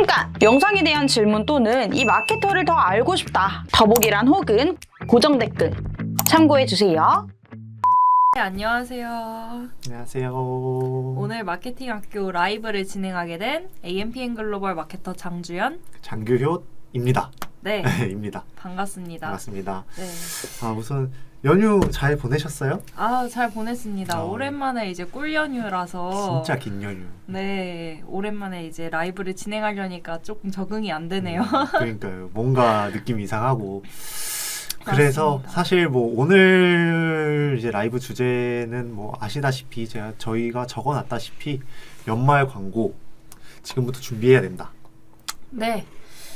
잠깐! 영상에 대한 질문 또는 이 마케터를 더 알고 싶다. 더보기란 혹은 고정 댓글 참고해주세요. 네, 안녕하세요. 안녕하세요. 오늘 마케팅 학교 라이브를 진행하게 된 AMPN 글로벌 마케터 장주연, 장규효입니다. 네, 입니다. 반갑습니다. 반갑습니다. 네, 우선 연휴 잘 보내셨어요? 잘 보냈습니다. 오랜만에 이제 꿀 연휴라서 진짜 긴 연휴. 네, 오랜만에 이제 라이브를 진행하려니까 조금 적응이 안 되네요. 그러니까요. 뭔가 느낌이 이상하고. 그래서 맞습니다. 사실 뭐 오늘 이제 라이브 주제는 뭐 아시다시피 저희가 적어놨다시피 연말 광고 지금부터 준비해야 된다. 네,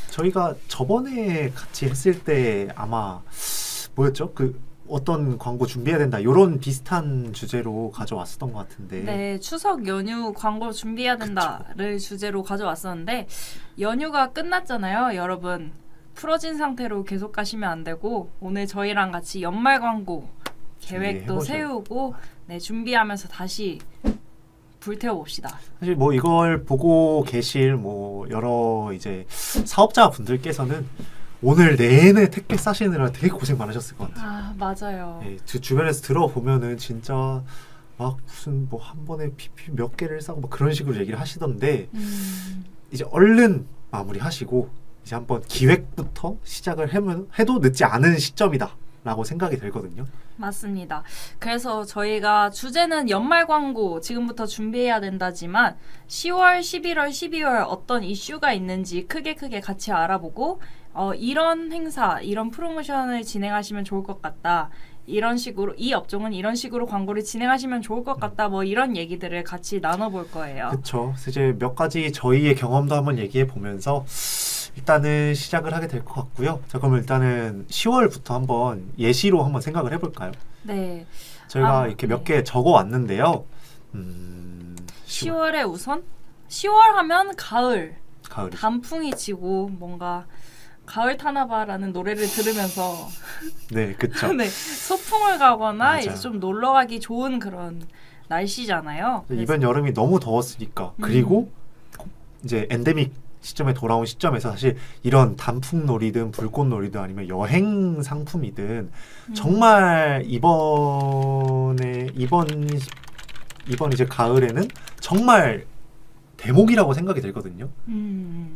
저희가 저번에 같이 했을 때 아마 뭐였죠? 어떤 광고 준비해야 된다 이런 비슷한 주제로 가져왔었던 것 같은데. 네, 추석 연휴 광고 준비해야 된다를 주제로 가져왔었는데 연휴가 끝났잖아요, 여러분. 풀어진 상태로 계속 가시면 안 되고 오늘 저희랑 같이 연말 광고 계획도 세우고 네, 준비하면서 다시 불태워 봅시다. 사실 뭐 이걸 보고 계실 뭐 여러 이제 사업자 분들께서는 오늘 내내 택배 싸시느라 되게 고생 많으셨을 것 같아요. 맞아요. 네, 주변에서 들어보면은 진짜 막 무슨 뭐 한 번에 PP 몇 개를 싸고 막 그런 식으로 얘기를 하시던데 이제 얼른 마무리하시고 이제 한번 기획부터 시작을 해도 늦지 않은 시점이다 라고 생각이 들거든요. 맞습니다. 그래서 저희가 주제는 연말 광고 지금부터 준비해야 된다지만 10월, 11월, 12월 어떤 이슈가 있는지 크게 같이 알아보고 이런 행사, 이런 프로모션을 진행하시면 좋을 것 같다. 이런 식으로 이 업종은 이런 식으로 광고를 진행하시면 좋을 것 같다. 뭐 이런 얘기들을 같이 나눠볼 거예요. 그렇죠. 이제 몇 가지 저희의 경험도 한번 얘기해 보면서 일단은 시작을 하게 될 것 같고요. 자, 그럼 일단은 10월부터 한번 예시로 한번 생각을 해볼까요? 네. 저희가 이렇게 몇 개 적어 왔는데요. 10월에 우선 10월 하면 가을. 가을이. 단풍이 지고 뭔가 가을 타나봐라는 노래를 들으면서 네, 그렇죠. 네, 소풍을 가거나 맞아요. 이제 좀 놀러 가기 좋은 그런 날씨잖아요. 이번 여름이 너무 더웠으니까 그리고 이제 엔데믹 시점에 돌아온 시점에서 사실 이런 단풍놀이든 불꽃놀이든 아니면 여행 상품이든 정말 이번 이제 가을에는 정말 대목이라고 생각이 들거든요.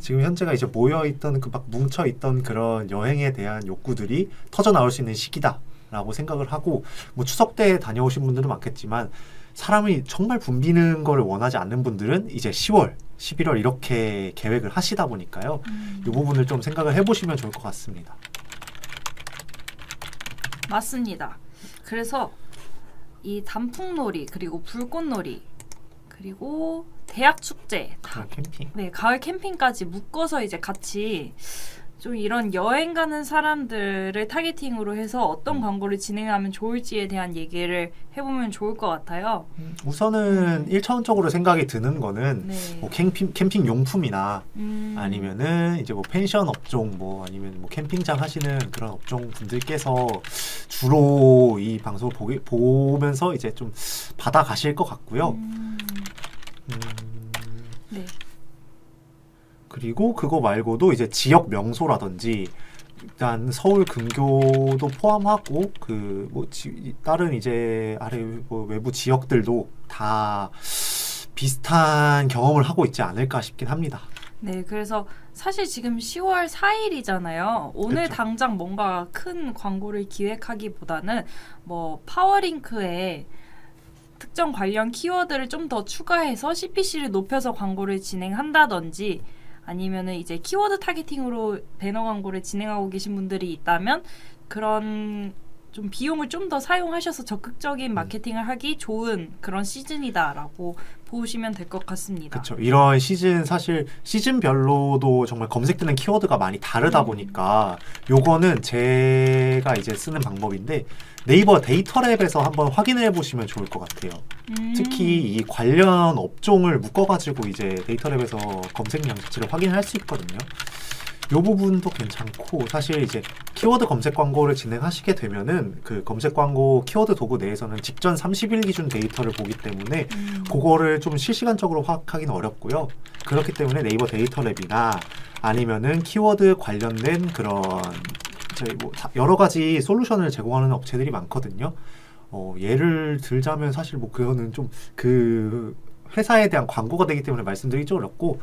지금 현재가 이제 모여있던 막 뭉쳐있던 그런 여행에 대한 욕구들이 터져 나올 수 있는 시기다라고 생각을 하고 뭐 추석 때 다녀오신 분들도 많겠지만 사람이 정말 붐비는 걸 원하지 않는 분들은 이제 10월, 11월 이렇게 계획을 하시다 보니까요. 이 부분을 좀 생각을 해보시면 좋을 것 같습니다. 맞습니다. 그래서 이 단풍놀이 그리고 불꽃놀이 그리고 대학 축제, 가을 캠핑. 네, 가을 캠핑까지 묶어서 이제 같이 좀 이런 여행 가는 사람들을 타겟팅으로 해서 어떤 광고를 진행하면 좋을지에 대한 얘기를 해보면 좋을 것 같아요. 우선은 1차원적으로 생각이 드는 거는 네. 뭐 캠핑 용품이나 아니면은 이제 뭐 펜션 업종 뭐 아니면 뭐 캠핑장 하시는 그런 업종 분들께서 주로 이 방송을 보면서 이제 좀 받아가실 것 같고요. 네. 그리고 그거 말고도 이제 지역 명소라든지 일단 서울 근교도 포함하고 다른 이제 아래 뭐 외부 지역들도 다 비슷한 경험을 하고 있지 않을까 싶긴 합니다. 네, 그래서 사실 지금 10월 4일이잖아요. 오늘 그쵸. 당장 뭔가 큰 광고를 기획하기보다는 뭐 파워링크에 특정 관련 키워드를 좀 더 추가해서 CPC를 높여서 광고를 진행한다든지 아니면은 이제 키워드 타겟팅으로 배너 광고를 진행하고 계신 분들이 있다면 그런 좀 비용을 좀 더 사용하셔서 적극적인 마케팅을 하기 좋은 그런 시즌이다라고 보시면 될 것 같습니다. 그렇죠. 이런 시즌 사실 시즌별로도 정말 검색되는 키워드가 많이 다르다 보니까 요거는 제가 이제 쓰는 방법인데 네이버 데이터랩에서 한번 확인해 보시면 좋을 것 같아요. 특히 이 관련 업종을 묶어가지고 이제 데이터랩에서 검색량 자체를 확인할 수 있거든요. 요 부분도 괜찮고 사실 이제 키워드 검색 광고를 진행하시게 되면은 그 검색 광고 키워드 도구 내에서는 직전 30일 기준 데이터를 보기 때문에 그거를 좀 실시간적으로 파악하기는 어렵고요. 그렇기 때문에 네이버 데이터랩이나 아니면은 키워드 관련된 그런 저희 뭐 여러 가지 솔루션을 제공하는 업체들이 많거든요. 예를 들자면 사실 뭐 그거는 좀 그 회사에 대한 광고가 되기 때문에 말씀드리기 좀 어렵고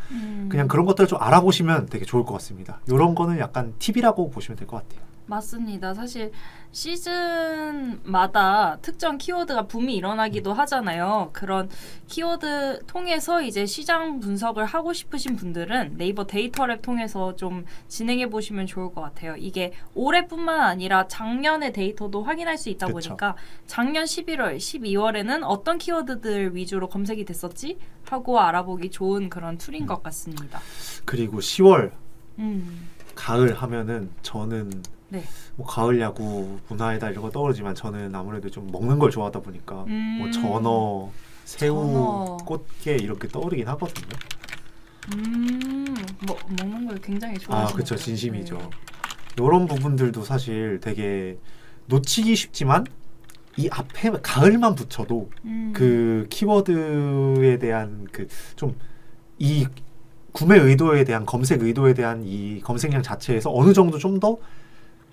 그냥 그런 것들을 좀 알아보시면 되게 좋을 것 같습니다. 이런 거는 약간 팁이라고 보시면 될 것 같아요. 맞습니다. 사실 시즌마다 특정 키워드가 붐이 일어나기도 하잖아요. 그런 키워드 통해서 이제 시장 분석을 하고 싶으신 분들은 네이버 데이터랩 통해서 좀 진행해 보시면 좋을 것 같아요. 이게 올해뿐만 아니라 작년의 데이터도 확인할 수 있다 그쵸. 보니까 작년 11월, 12월에는 어떤 키워드들 위주로 검색이 됐었지? 하고 알아보기 좋은 그런 툴인 것 같습니다. 그리고 10월 음. 가을 하면은 저는 네. 뭐 가을 야구 문화에다 이런 거 떠오르지만 저는 아무래도 좀 먹는 걸 좋아하다 보니까 뭐 전어, 새우, 전어. 꽃게 이렇게 떠오르긴 하거든요. 먹는 걸 굉장히 아, 좋아하시는 그쵸. 거예요. 진심이죠. 네. 이런 부분들도 사실 되게 놓치기 쉽지만 이 앞에 가을만 붙여도 그 키워드에 대한 그 좀 이 구매 의도에 대한 검색 의도에 대한 이 검색량 자체에서 어느 정도 좀 더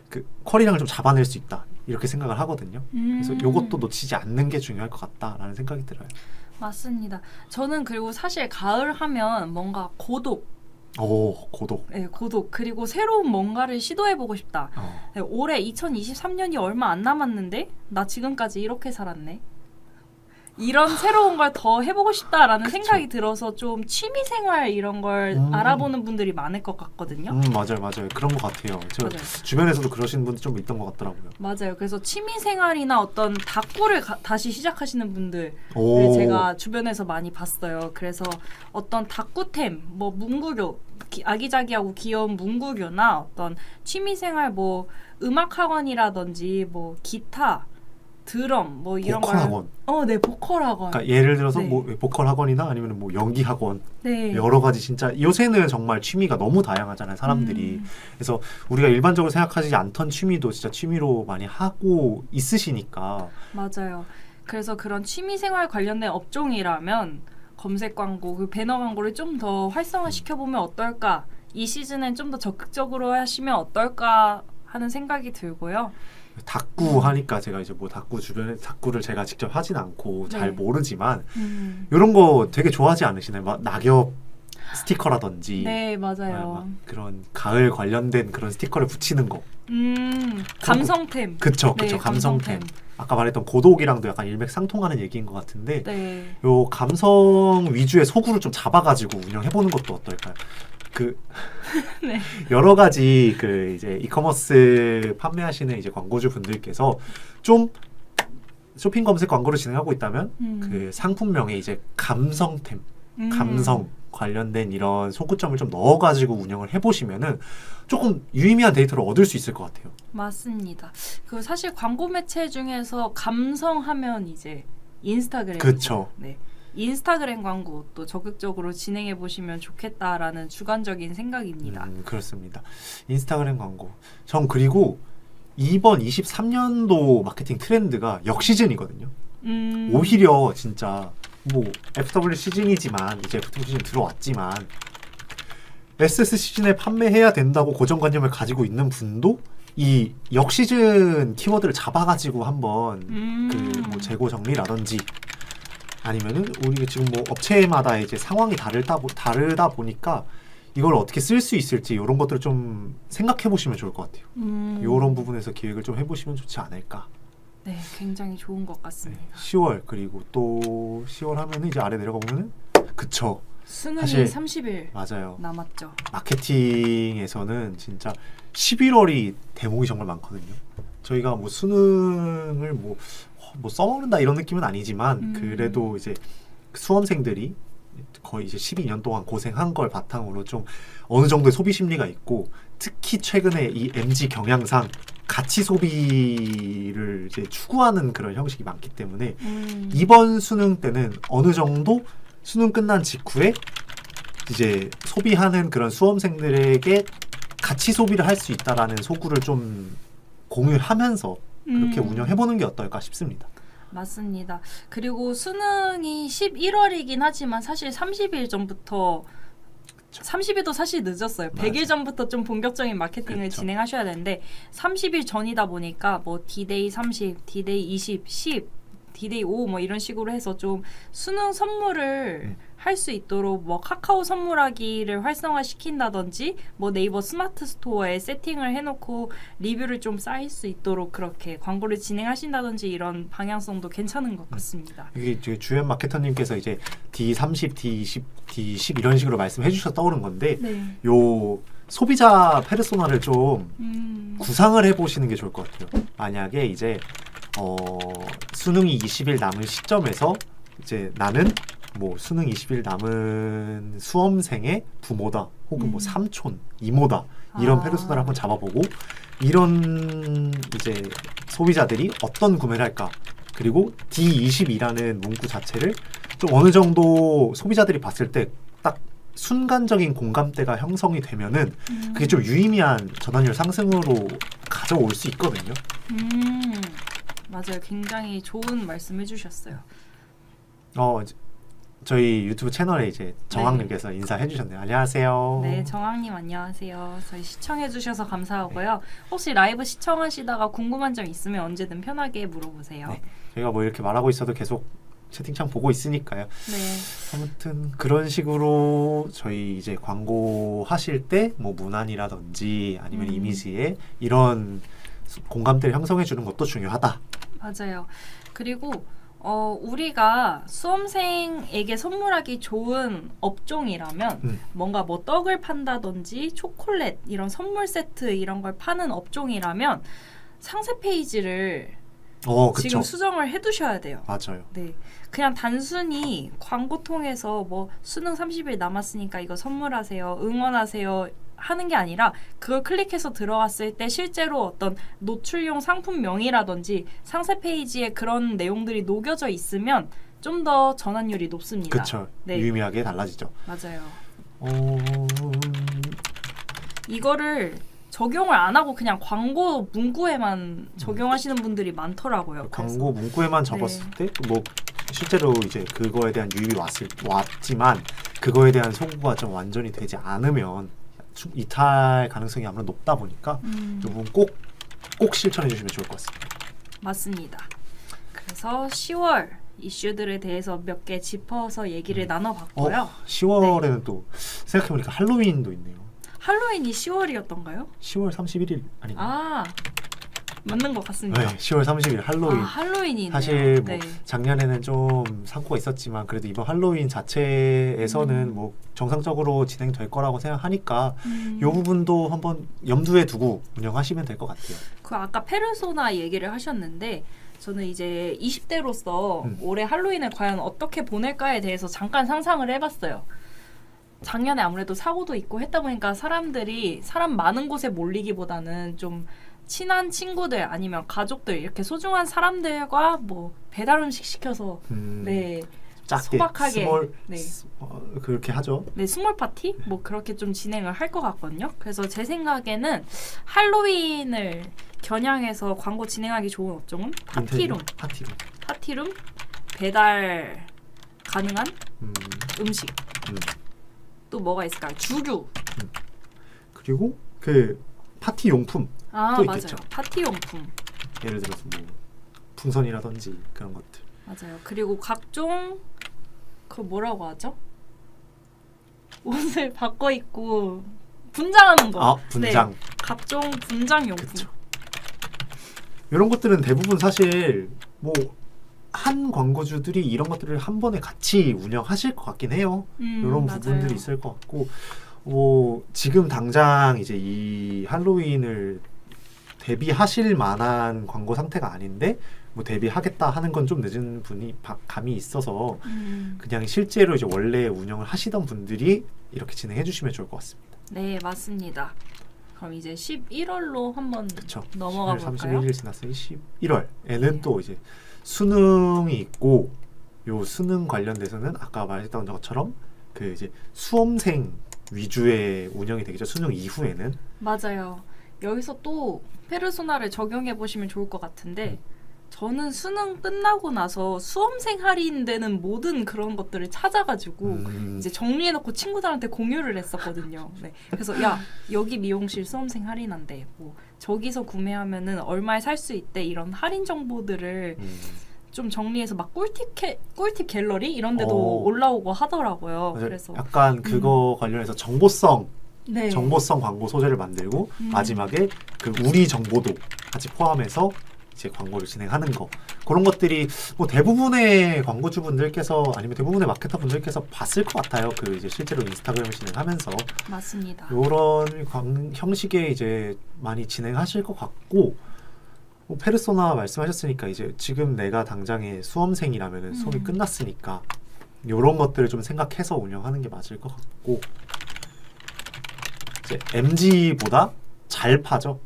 그 쿼리량을 좀 잡아낼 수 있다 이렇게 생각을 하거든요. 그래서 이것도 놓치지 않는 게 중요할 것 같다라는 생각이 들어요. 맞습니다. 저는 그리고 사실 가을 하면 뭔가 고독, 오, 고독. 네, 고독 그리고 새로운 뭔가를 시도해보고 싶다. 네, 올해 2023년이 얼마 안 남았는데 나 지금까지 이렇게 살았네. 이런 새로운 걸 더 해보고 싶다라는 그쵸. 생각이 들어서 좀 취미생활 이런 걸 알아보는 분들이 많을 것 같거든요. 맞아요. 그런 것 같아요. 저 맞아요. 주변에서도 그러시는 분들 좀 있던 것 같더라고요. 맞아요. 그래서 취미생활이나 어떤 다꾸를 다시 시작하시는 분들 오, 제가 주변에서 많이 봤어요. 그래서 어떤 다꾸템, 뭐 문구류, 아기자기하고 귀여운 문구류나 어떤 취미생활 뭐 음악 학원이라든지 뭐 기타, 드럼 뭐 이런 보컬 학원. 네, 보컬 학원. 그러니까 예를 들어서 네. 뭐 보컬 학원이나 아니면 뭐 연기 학원 네. 여러 가지 진짜 요새는 정말 취미가 너무 다양하잖아요, 사람들이. 그래서 우리가 일반적으로 생각하지 않던 취미도 진짜 취미로 많이 하고 있으시니까. 맞아요. 그래서 그런 취미생활 관련된 업종이라면 검색 광고, 그 배너 광고를 좀 더 활성화시켜 보면 어떨까? 이 시즌엔 좀 더 적극적으로 하시면 어떨까 하는 생각이 들고요. 다꾸 하니까 제가 이제 뭐 다꾸 주변에 다꾸를 제가 직접 하진 않고 잘 네. 모르지만 이런 거 되게 좋아하지 않으시나요? 막 낙엽 스티커라든지 네, 막 맞아요. 그런 가을 관련된 그런 스티커를 붙이는 거. 감성템. 그쵸, 네, 감성템. 아까 말했던 고독이랑도 약간 일맥상통하는 얘기인 것 같은데 네. 요 감성 위주의 소구를 좀 잡아가지고 운영해보는 것도 어떨까요? 그 네. 여러 가지 그 이제 이커머스 판매하시는 이제 광고주 분들께서 좀 쇼핑 검색 광고를 진행하고 있다면 그 상품명에 이제 감성템, 감성 관련된 이런 소구점을 좀 넣어가지고 운영을 해보시면은 조금 유의미한 데이터를 얻을 수 있을 것 같아요. 맞습니다. 그 사실 광고 매체 중에서 감성하면 이제 인스타그램. 그쵸. 네. 인스타그램 광고 또 적극적으로 진행해 보시면 좋겠다라는 주관적인 생각입니다. 그렇습니다. 인스타그램 광고. 전 그리고 이번 23년도 마케팅 트렌드가 역시즌이거든요. 오히려 진짜 뭐 FW 시즌이지만 이제 FW 시즌 들어왔지만 SS 시즌에 판매해야 된다고 고정관념을 가지고 있는 분도 이 역시즌 키워드를 잡아가지고 한번 그 뭐 재고 정리라든지 아니면은 우리가 지금 뭐 업체마다 이제 상황이 다르다 보니까 이걸 어떻게 쓸 수 있을지 이런 것들을 좀 생각해 보시면 좋을 것 같아요. 이런 부분에서 기획을 좀 해보시면 좋지 않을까. 네, 굉장히 좋은 것 같습니다. 10월 그리고 또 10월 하면은 이제 아래 내려가 보면은 그쵸. 수능이 사실 30일 맞아요. 남았죠. 마케팅에서는 진짜 11월이 대목이 정말 많거든요. 저희가 뭐 수능을 뭐 써먹는다 이런 느낌은 아니지만 그래도 이제 수험생들이 거의 이제 12년 동안 고생한 걸 바탕으로 좀 어느 정도의 소비 심리가 있고 특히 최근에 이 MZ 경향상 가치 소비를 이제 추구하는 그런 형식이 많기 때문에 이번 수능 때는 어느 정도 수능 끝난 직후에 이제 소비하는 그런 수험생들에게 같이 소비를 할 수 있다라는 소구를 좀 공유하면서 그렇게 운영해보는 게 어떨까 싶습니다. 맞습니다. 그리고 수능이 11월이긴 하지만 사실 30일 전부터 30일도 사실 늦었어요. 100일 전부터 좀 본격적인 마케팅을 그쵸. 진행하셔야 되는데 30일 전이다 보니까 뭐 D-Day 30, D-Day 20, 10, D-Day 5 뭐 이런 식으로 해서 좀 수능 선물을 할 수 있도록 뭐 카카오 선물하기를 활성화시킨다든지 뭐 네이버 스마트 스토어에 세팅을 해놓고 리뷰를 좀 쌓일 수 있도록 그렇게 광고를 진행하신다든지 이런 방향성도 괜찮은 것 같습니다. 이게 이제 주연 마케터님께서 이제 D30, D20, D10 이런 식으로 말씀해 주셔서 떠오른 건데 네. 요 소비자 페르소나를 좀 구상을 해보시는 게 좋을 것 같아요. 만약에 이제 수능이 20일 남은 시점에서 이제 나는 뭐 수능 20일 남은 수험생의 부모다 혹은 뭐 삼촌, 이모다 이런 페르소나를 한번 잡아보고 이런 이제 소비자들이 어떤 구매를 할까 그리고 D20이라는 문구 자체를 좀 어느 정도 소비자들이 봤을 때 딱 순간적인 공감대가 형성이 되면은 그게 좀 유의미한 전환율 상승으로 가져올 수 있거든요. 맞아요. 굉장히 좋은 말씀 해주셨어요. 저희 유튜브 채널에 이제 정학님께서 인사해 주셨네요. 안녕하세요. 네, 정학님 안녕하세요. 저희 시청해주셔서 감사하고요. 혹시 라이브 시청하시다가 궁금한 점 있으면 언제든 편하게 물어보세요. 네, 저희가 뭐 이렇게 말하고 있어도 계속 채팅창 보고 있으니까요. 네. 아무튼 그런 식으로 저희 이제 광고 하실 때 뭐 문안이라든지 아니면 이미지에 이런 공감대를 형성해 주는 것도 중요하다. 맞아요. 그리고 우리가 수험생에게 선물하기 좋은 업종이라면 뭔가 뭐 떡을 판다든지 초콜릿 이런 선물 세트 이런 걸 파는 업종이라면 상세 페이지를 지금 그쵸. 수정을 해두셔야 돼요. 맞아요. 네, 그냥 단순히 광고 통해서 뭐 수능 30일 남았으니까 이거 선물하세요, 응원하세요 하는 게 아니라 그걸 클릭해서 들어갔을 때 실제로 어떤 노출용 상품명이라든지 상세 페이지에 그런 내용들이 녹여져 있으면 좀 더 전환율이 높습니다. 그렇죠. 네. 유의미하게 달라지죠. 맞아요. 이거를 적용을 안 하고 그냥 광고 문구에만 적용하시는 분들이 많더라고요. 광고 문구에만 적었을 때 뭐 실제로 이제 그거에 대한 유입이 왔지만 그거에 대한 소구가 좀 완전히 되지 않으면 이탈 가능성이 아무래도 높다 보니까 좀 꼭 실천해 주시면 좋을 것 같습니다. 맞습니다. 그래서 10월 이슈들에 대해서 몇 개 짚어서 얘기를 나눠봤고요. 10월에는 또 생각해보니까 할로윈도 있네요. 할로윈이 10월이었던가요? 10월 31일 아닌가요? 아, 맞는 것 같습니다. 네, 10월 30일 할로윈. 할로윈이 있네요. 사실 뭐 네. 작년에는 좀 사고가 있었지만 그래도 이번 할로윈 자체에서는 뭐 정상적으로 진행될 거라고 생각하니까 이 부분도 한번 염두에 두고 운영하시면 될 것 같아요. 그 아까 페르소나 얘기를 하셨는데 저는 이제 20대로서 올해 할로윈을 과연 어떻게 보낼까에 대해서 잠깐 상상을 해봤어요. 작년에 아무래도 사고도 있고 했다 보니까 사람들이 사람 많은 곳에 몰리기보다는 좀 친한 친구들 아니면 가족들 이렇게 소중한 사람들과 뭐 배달 음식 시켜서 네 작게 소박하게 네. 그렇게 하죠. 네, 스몰 파티 뭐 그렇게 좀 진행을 할 것 같거든요. 그래서 제 생각에는 할로윈을 겨냥해서 광고 진행하기 좋은 업종은 파티룸 배달 가능한 음식 또 뭐가 있을까요? 주류 그리고 그 파티 용품 또 맞아요. 있겠죠. 파티 용품 예를 들어서 뭐 풍선이라든지 그런 것들. 맞아요. 그리고 각종 그 뭐라고 하죠? 옷을 바꿔 입고 분장하는 거. 분장. 네, 각종 분장 용품. 그쵸. 이런 것들은 대부분 사실 뭐 한 광고주들이 이런 것들을 한 번에 같이 운영하실 것 같긴 해요. 이런 맞아요. 부분들이 있을 것 같고 뭐 지금 당장 이제 이 할로윈을 대비하실 만한 광고 상태가 아닌데 뭐 대비하겠다 하는 건 좀 늦은 분이 감이 있어서 그냥 실제로 이제 원래 운영을 하시던 분들이 이렇게 진행해 주시면 좋을 것 같습니다. 네, 맞습니다. 그럼 이제 11월로 한번 그쵸. 넘어가 11월 볼까요? 31일 지났으니 11월에는 또 이제 수능이 있고 요 수능 관련돼서는 아까 말했던 것처럼 그 이제 수험생 위주의 운영이 되겠죠. 수능 이후에는. 맞아요. 여기서 또 페르소나를 적용해 보시면 좋을 것 같은데 저는 수능 끝나고 나서 수험생 할인되는 모든 그런 것들을 찾아가지고 이제 정리해놓고 친구들한테 공유를 했었거든요. 네. 그래서 야 여기 미용실 수험생 할인한대. 뭐 저기서 구매하면은 얼마에 살 수 있대. 이런 할인 정보들을 좀 정리해서 막 꿀팁 갤러리 이런 데도 올라오고 하더라고요. 그래서 약간 그거 관련해서 정보성 네. 광고 소재를 만들고 마지막에 그 우리 정보도 같이 포함해서 이제 광고를 진행하는 거 그런 것들이 뭐 대부분의 광고주분들께서 아니면 대부분의 마케터 분들께서 봤을 것 같아요. 그 이제 실제로 인스타그램을 진행하면서 맞습니다. 이런 형식의 이제 많이 진행하실 것 같고 뭐 페르소나 말씀하셨으니까 이제 지금 내가 당장에 수험생이라면은 수험이 끝났으니까 이런 것들을 좀 생각해서 운영하는 게 맞을 것 같고 이제 MZ보다 잘 파죠.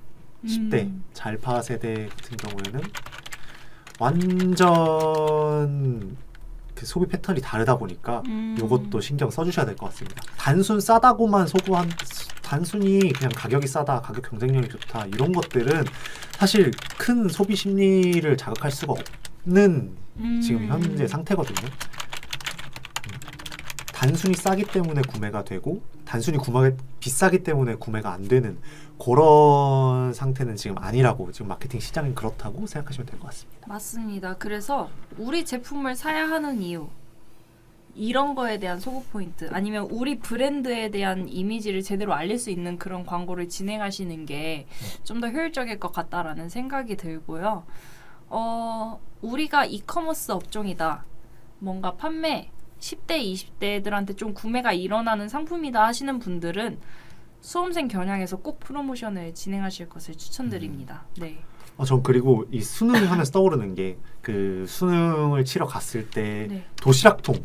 10대 잘파 세대 같은 경우에는 완전 그 소비 패턴이 다르다 보니까 이것도 신경 써주셔야 될 것 같습니다. 단순 싸다고만 단순히 그냥 가격이 싸다, 가격 경쟁력이 좋다 이런 것들은 사실 큰 소비 심리를 자극할 수가 없는 지금 현재 상태거든요. 단순히 싸기 때문에 구매가 되고 단순히 비싸기 때문에 구매가 안 되는 그런 상태는 지금 아니라고 지금 마케팅 시장은 그렇다고 생각하시면 될 것 같습니다. 맞습니다. 그래서 우리 제품을 사야 하는 이유 이런 거에 대한 소구 포인트 아니면 우리 브랜드에 대한 이미지를 제대로 알릴 수 있는 그런 광고를 진행하시는 게 좀 더 효율적일 것 같다라는 생각이 들고요. 우리가 이커머스 업종이다. 뭔가 판매 10대, 20대들한테 좀 구매가 일어나는 상품이다 하시는 분들은 수험생 겨냥해서 꼭 프로모션을 진행하실 것을 추천드립니다. 네. 전 그리고 이 수능 하면서 떠오르는 게 그 수능을 치러 갔을 때 네. 도시락통이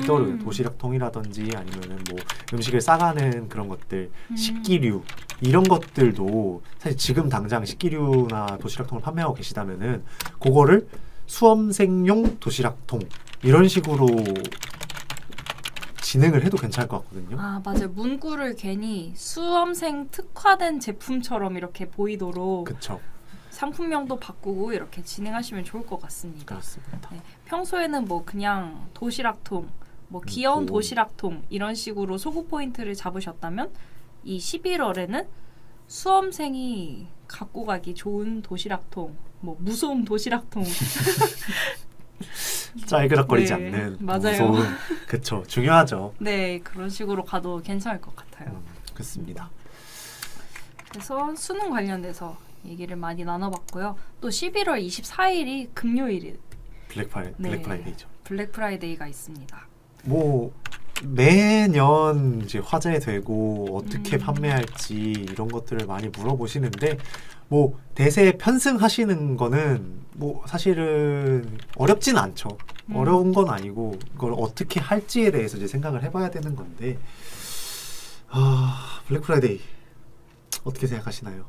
떠오르요. 도시락통이라든지 아니면은 뭐 음식을 싸가는 그런 것들, 식기류 이런 것들도 사실 지금 당장 식기류나 도시락통을 판매하고 계시다면은 그거를 수험생용 도시락통 이런 식으로 진행을 해도 괜찮을 것 같거든요. 아 맞아요. 문구를 괜히 수험생 특화된 제품처럼 이렇게 보이도록 그렇죠. 상품명도 바꾸고 이렇게 진행하시면 좋을 것 같습니다. 그렇습니다. 네. 평소에는 뭐 그냥 도시락통, 뭐 귀여운 오. 도시락통 이런 식으로 소구 포인트를 잡으셨다면 이 11월에는 수험생이 갖고 가기 좋은 도시락통, 뭐 무서운 도시락통 짤그락거리지 네, 않는 맞아요. 무서운 그쵸 중요하죠. 네 그런 식으로 가도 괜찮을 것 같아요. 그렇습니다. 그래서 수능 관련돼서 얘기를 많이 나눠봤고요. 또 11월 24일이 금요일이 블랙 프라이데이죠. 블랙 프라이데이가 있습니다. 뭐 매년 이제 화제되고 어떻게 판매할지 이런 것들을 많이 물어보시는데 뭐 대세 편승하시는 거는 뭐 사실은 어렵진 않죠. 어려운 건 아니고 그걸 어떻게 할지에 대해서 이제 생각을 해봐야 되는 건데 블랙 프라이데이 어떻게 생각하시나요?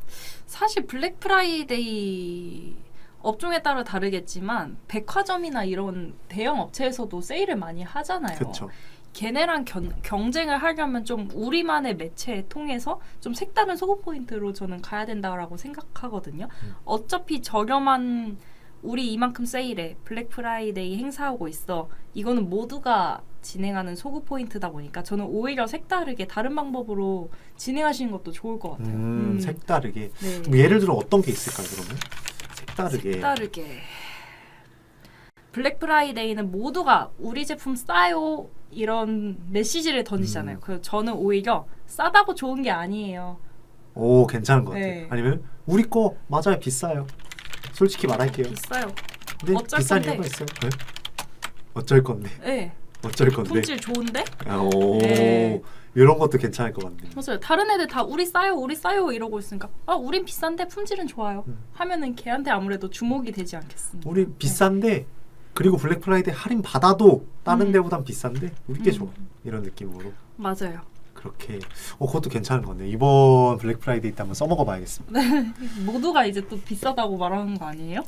사실 블랙 프라이데이 업종에 따라 다르겠지만 백화점이나 이런 대형 업체에서도 세일을 많이 하잖아요. 그렇죠. 걔네랑 경쟁을 하려면 좀 우리만의 매체 통해서 좀 색다른 소구 포인트로 저는 가야 된다라고 생각하거든요. 어차피 저렴한 우리 이만큼 세일해 블랙 프라이데이 행사하고 있어. 이거는 모두가 진행하는 소구 포인트다 보니까 저는 오히려 색다르게 다른 방법으로 진행하시는 것도 좋을 것 같아요. 색다르게. 네. 뭐 예를 들어 어떤 게 있을까요, 그러면? 색다르게. 블랙 프라이데이는 모두가 우리 제품 싸요 이런 메시지를 던지잖아요. 그래서 저는 오히려 싸다고 좋은 게 아니에요. 오, 괜찮은 것 같아요. 네. 아니면 우리 거 맞아요, 비싸요. 솔직히 말할게요. 비싸요. 근데 어쩔 비싼 건데? 이유가 있어요. 네? 어쩔 건데? 네. 어쩔 건데? 품질 좋은데? 오, 네. 이런 것도 괜찮을 것 같네요. 맞아요. 다른 애들 다 우리 싸요 이러고 있으니까 우린 비싼데 품질은 좋아요. 하면은 걔한테 아무래도 주목이 되지 않겠습니까? 우리 비싼데 그리고 블랙 프라이데이 할인 받아도 다른 데보단 비싼데 우리 게 좋아. 이런 느낌으로. 맞아요. 그렇게 그것도 괜찮은 것 같네요. 이번 블랙 프라이데이 때 한번 써먹어봐야겠습니다. 모두가 이제 또 비싸다고 말하는 거 아니에요?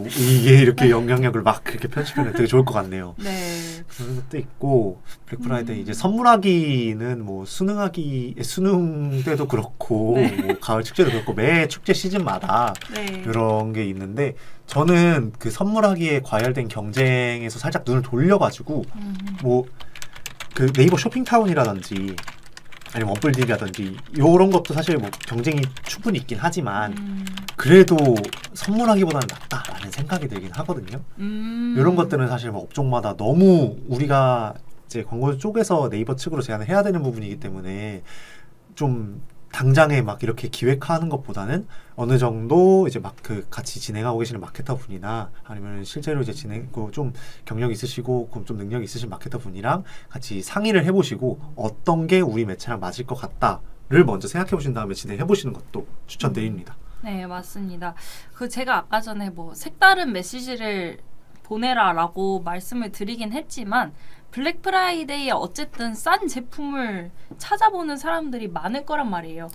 이게 이렇게 영향력을 막 그렇게 펼치면 되게 좋을 것 같네요. 네. 그런 것도 있고 블랙 프라이데이 이제 선물하기는 뭐 수능 때도 그렇고 네. 뭐 가을 축제도 그렇고 매 축제 시즌마다 네. 이런 게 있는데 저는 그 선물하기에 과열된 경쟁에서 살짝 눈을 돌려가지고 뭐 그 네이버 쇼핑타운이라든지 아니면 원뿔DB라든지 이런 것도 사실 뭐 경쟁이 충분히 있긴 하지만 그래도 선물하기보다는 낫다라는 생각이 들긴 하거든요. 이런 것들은 사실 뭐 업종마다 너무 우리가 이제 광고 쪽에서 네이버 측으로 제안을 해야 되는 부분이기 때문에 좀 당장에 막 이렇게 기획하는 것보다는 어느 정도 이제 막 그 같이 진행하고 계시는 마케터 분이나 아니면 실제로 이제 좀 경력 있으시고 좀 능력 있으신 마케터 분이랑 같이 상의를 해보시고 어떤 게 우리 매체랑 맞을 것 같다를 먼저 생각해 보신 다음에 진행해 보시는 것도 추천드립니다. 네, 맞습니다. 제가 아까 전에 뭐 색다른 메시지를 보내라라고 말씀을 드리긴 했지만 블랙 프라이데이에 어쨌든 싼 제품을 찾아보는 사람들이 많을 거란 말이에요.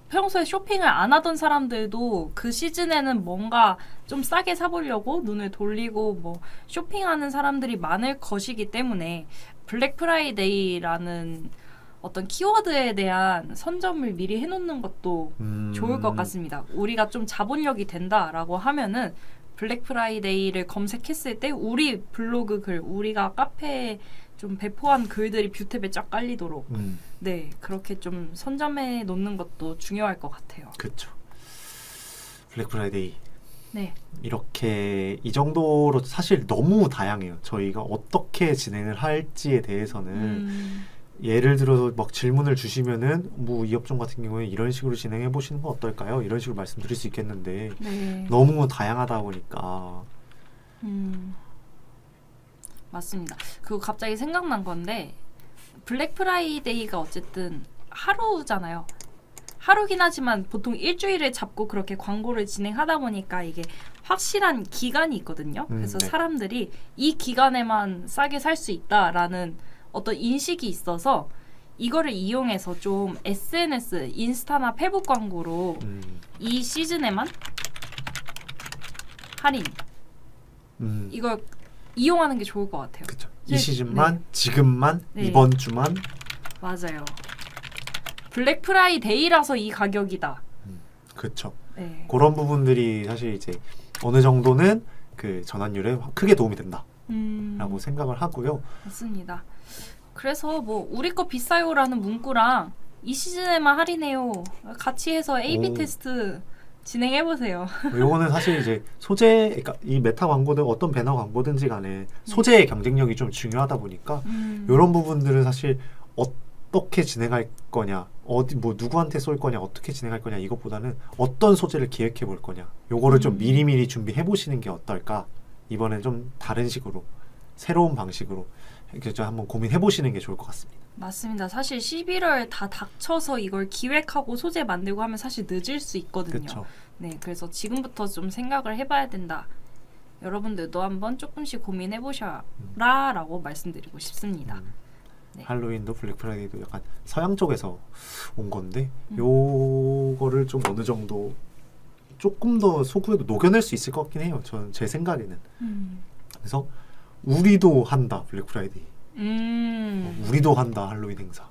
평소에 쇼핑을 안 하던 사람들도 그 시즌에는 뭔가 좀 싸게 사보려고 눈을 돌리고 뭐 쇼핑하는 사람들이 많을 것이기 때문에 블랙 프라이데이라는 어떤 키워드에 대한 선점을 미리 해놓는 것도 좋을 것 같습니다. 우리가 좀 자본력이 된다라고 하면은 블랙 프라이데이를 검색했을 때 우리 블로그 글, 우리가 카페에 좀 배포한 글들이 뷰탭에 쫙 깔리도록 네, 그렇게 좀 선점해 놓는 것도 중요할 것 같아요. 그렇죠. 블랙 프라이데이 네. 이렇게 이 정도로 사실 너무 다양해요. 저희가 어떻게 진행을 할지에 대해서는 예를 들어서 막 질문을 주시면은 뭐 이 업종 같은 경우에 이런 식으로 진행해 보시는 건 어떨까요? 이런 식으로 말씀드릴 수 있겠는데 네. 너무 다양하다 보니까 맞습니다. 그리고 갑자기 생각난 건데 블랙 프라이데이가 어쨌든 하루잖아요. 하루긴 하지만 보통 일주일을 잡고 그렇게 광고를 진행하다 보니까 이게 확실한 기간이 있거든요. 그래서 네. 사람들이 이 기간에만 싸게 살 수 있다라는 어떤 인식이 있어서 이거를 이용해서 좀 SNS, 인스타나 페북 광고로 이 시즌에만 할인 이걸 이용하는 게 좋을 것 같아요. 그렇죠. 이 시즌만, 네. 지금만, 네. 이번 주만. 맞아요. 블랙 프라이데이라서 이 가격이다. 그렇죠. 네. 그런 부분들이 사실 이제 어느 정도는 그 전환율에 크게 도움이 된다라고 생각을 하고요. 맞습니다. 그래서 뭐 우리 거 비싸요라는 문구랑 이 시즌에만 할인해요. 같이 해서 A/B 테스트 진행해 보세요. 요거는 사실 이제 소재, 그러니까 이 메타 광고든 어떤 배너 광고든지 간에 소재의 경쟁력이 좀 중요하다 보니까 이런 부분들은 사실 어떻게 진행할 거냐, 어디 뭐 누구한테 쏠 거냐, 어떻게 진행할 거냐 이것보다는 어떤 소재를 기획해 볼 거냐, 요거를 좀 미리미리 준비해 보시는 게 어떨까. 이번엔 좀 다른 식으로 새로운 방식으로 이렇게 좀 한번 고민해 보시는 게 좋을 것 같습니다. 맞습니다. 사실 11월 다 닥쳐서 이걸 기획하고 소재 만들고 하면 사실 늦을 수 있거든요. 그렇죠. 네, 그래서 지금부터 좀 생각을 해봐야 된다. 여러분들도 한번 조금씩 고민해 보셔라라고 말씀드리고 싶습니다. 네. 할로윈도 블랙 프라이데이도 약간 서양 쪽에서 온 건데 요거를 좀 어느 정도 조금 더 소구에도 녹여낼 수 있을 것 같긴 해요. 저는 제 생각에는. 그래서 우리도 한다 블랙 프라이데이. 우리도 한다 할로윈 행사.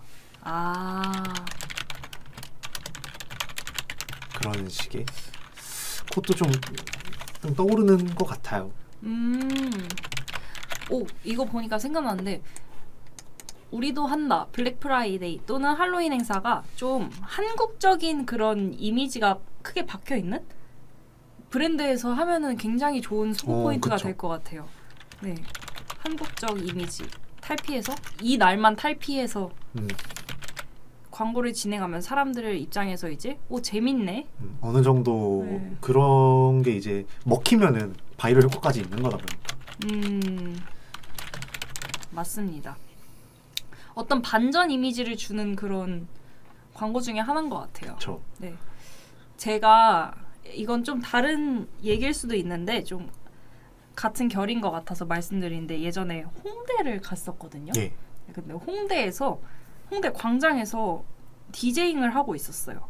그런 식의 그것도 좀 떠오르는 것 같아요. 오, 이거 보니까 생각나는데 우리도 한다 블랙 프라이데이 또는 할로윈 행사가 좀 한국적인 그런 이미지가 크게 박혀 있는 브랜드에서 하면은 굉장히 좋은 소구 포인트가 될 것 같아요. 네, 한국적 이미지 탈피해서 이 날만 탈피해서 광고를 진행하면 사람들 입장에서 이제 재밌네. 어느 정도 네. 그런 게 이제 먹히면은 바이럴 효과까지 있는 거다 보니까. 맞습니다. 어떤 반전 이미지를 주는 그런 광고 중에 하나인 것 같아요. 그렇죠. 네, 제가 이건 좀 다른 얘기일 수도 있는데 좀 같은 결인 것 같아서 말씀드리는데 예전에 홍대를 갔었거든요. 예. 근데 홍대에서 홍대 광장에서 디제잉을 하고 있었어요.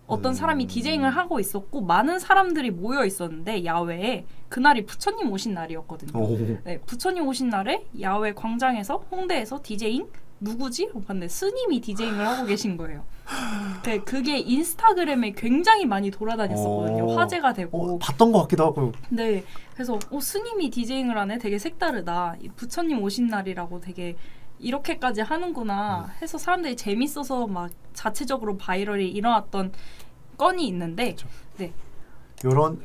어떤 사람이 디제잉을 하고 있었고 많은 사람들이 모여 있었는데 야외에 그날이 부처님 오신 날이었거든요. 오. 네, 부처님 오신 날에 야외 광장에서 홍대에서 디제잉 누구지? 봤는데 스님이 디제잉을 하고 계신 거예요. 그게 인스타그램에 굉장히 많이 돌아다녔었거든요. 오. 화제가 되고. 봤던 것 같기도 하고. 네, 그래서 스님이 디제잉을 하네. 되게 색다르다. 이 부처님 오신 날이라고 되게 이렇게까지 하는구나 해서 사람들이 재밌어서 막 자체적으로 바이럴이 일어났던 건이 있는데 그쵸. 네. 이런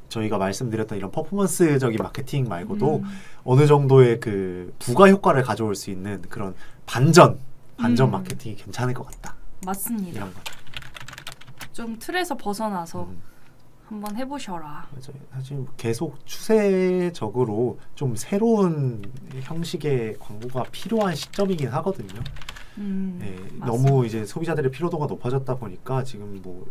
저희가 말씀드렸던 이런 퍼포먼스적인 마케팅 말고도 어느 정도의 그 부가 효과를 가져올 수 있는 그런 반전 마케팅이 괜찮을 것 같다. 맞습니다. 이런 거. 좀 틀에서 벗어나서 한번 해보셔라. 맞아요. 사실 계속 추세적으로 좀 새로운 형식의 광고가 필요한 시점이긴 하거든요. 네, 너무 이제 소비자들의 피로도가 높아졌다 보니까 지금 뭐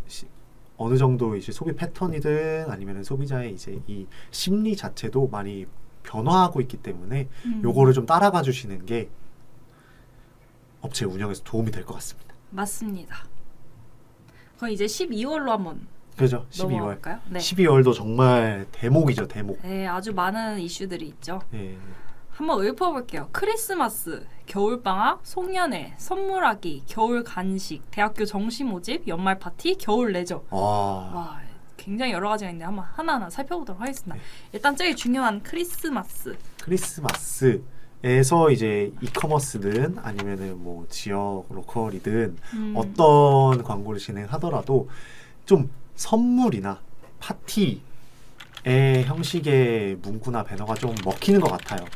어느 정도 이제 소비 패턴이든 아니면 소비자의 이제 이 심리 자체도 많이 변화하고 있기 때문에 요거를 좀 따라가 주시는 게 업체 운영에서 도움이 될 것 같습니다. 맞습니다. 그럼 이제 12월로 한번 그죠? 12월. 넘어갈까요? 네. 12월도 정말 대목이죠, 대목. 네, 아주 많은 이슈들이 있죠. 네. 한번 읊어볼게요. 크리스마스, 겨울방학, 송년회, 선물하기, 겨울 간식, 대학교 정시 모집, 연말 파티, 겨울 레저. 와, 굉장히 여러 가지가 있는데 한번 하나하나 살펴보도록 하겠습니다. 네. 일단 제일 중요한 크리스마스. 크리스마스에서 이제 이커머스든 아니면은 뭐 지역 로컬이든 어떤 광고를 진행하더라도 좀 선물이나 파티의 형식의 문구나 배너가 좀 먹히는 것 같아요.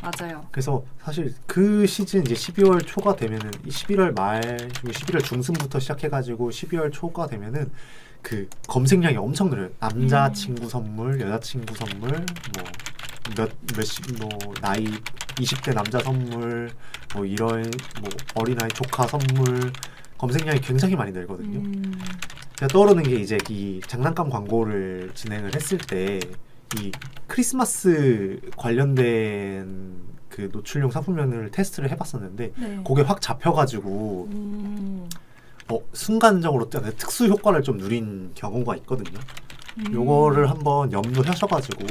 맞아요. 그래서 사실 그 시즌 이제 12월 초가 되면은 11월 말, 11월 중순부터 시작해가지고 12월 초가 되면은 그 검색량이 엄청 늘어요. 남자친구 선물, 여자친구 선물, 뭐 나이 20대 남자 선물, 뭐 이런 뭐 어린아이 조카 선물 검색량이 굉장히 많이 늘거든요. 제가 떠오르는 게 이제 이 장난감 광고를 진행을 했을 때 이 크리스마스 관련된 그 노출용 상품명을 테스트를 해봤었는데 네. 그게 확 잡혀가지고 순간적으로 특수 효과를 좀 누린 경우가 있거든요. 요거를 한번 염두하셔가지고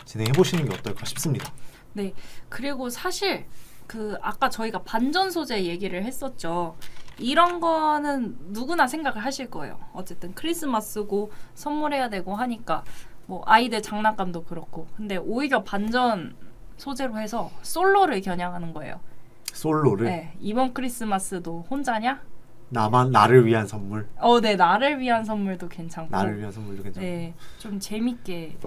진행해 보시는 게 어떨까 싶습니다. 네. 그리고 사실 그 아까 저희가 반전 소재 얘기를 했었죠. 이런 거는 누구나 생각을 하실 거예요. 어쨌든 크리스마스고 선물해야 되고 하니까 뭐 아이들 장난감도 그렇고. 근데 오히려 반전 소재로 해서 솔로를 겨냥하는 거예요. 솔로를? 네. 이번 크리스마스도 혼자냐? 나를 위한 선물. 네. 나를 위한 선물도 괜찮고. 나를 위한 선물도 괜찮고. 네. 좀 재밌게